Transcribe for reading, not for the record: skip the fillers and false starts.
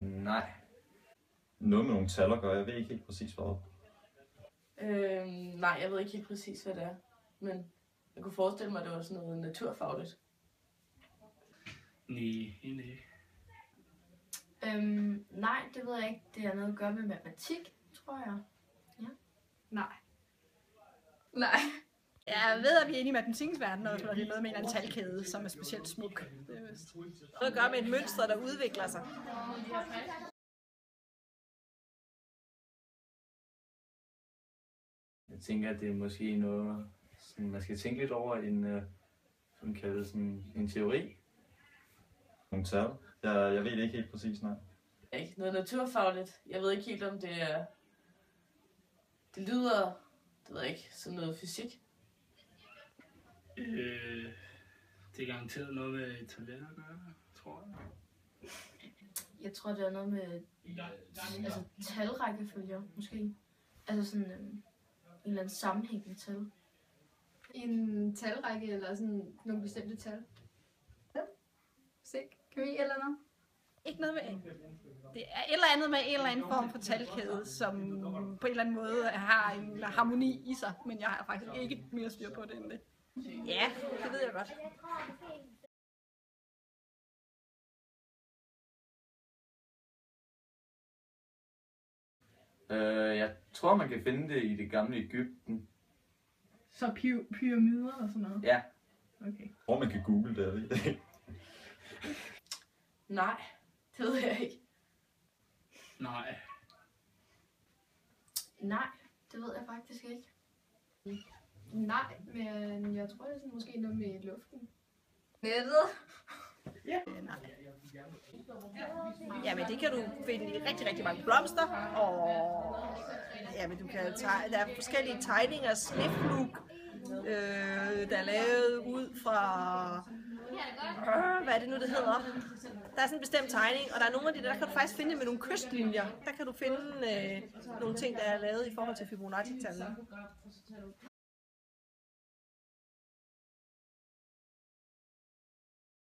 Nej. Noget med nogle taller gør, jeg ved ikke helt præcis hvad. Nej, jeg ved ikke helt præcis, hvad det er. Men jeg kunne forestille mig, at det var sådan noget naturfagligt. Nej, egentlig ikke. Nej, det ved jeg ikke. Det har noget at gøre med matematik, tror jeg. Ja. Nej. Nej. Jeg ved, at vi er inde i matematikkens verden, og det er noget med en talkæde, som er specielt smuk. Det er noget at gøre med et mønster, der udvikler sig. Jeg tænker, at det er måske noget, sådan, man skal tænke lidt over en kaldet sådan en teori. Nogle tal. Jeg ved det ikke helt præcis, nej. Ikke noget naturfagligt. Jeg ved ikke helt, om det er... Det lyder, det ved jeg ikke, sådan noget fysik. Det er garanteret noget med toiletter at gøre, tror jeg. Jeg tror, det er noget med talrækkefølger, måske. Altså sådan en eller anden sammenhængende tal. En talrække eller sådan nogle bestemte tal. Ja. Musik, kemi eller noget? Ikke noget med... Det er et eller andet med en eller anden form for talkæde, som på en eller anden måde har en harmoni i sig, men jeg har faktisk ikke mere styr på det end det. Ja, det ved jeg godt. Jeg tror, man kan finde det i det gamle Egypten. Så pyramider og sådan noget? Ja. Okay. Hvor man kan google det, jeg ved det ikke. Nej, det ved jeg ikke. Nej. Nej, det ved jeg faktisk ikke. Nej, men jeg tror, det er sådan, måske noget med luften. Nettet? Ja. Nej. Jamen det kan du finde i rigtig, rigtig mange blomster, og jamen, du kan der er forskellige tegninger af sneflug, der er lavet ud fra, hvad er det nu det hedder? Der er sådan en bestemt tegning, og der er nogle af de der kan du faktisk finde med nogle kystlinjer. Der kan du finde nogle ting, der er lavet i forhold til Fibonacci-tallene.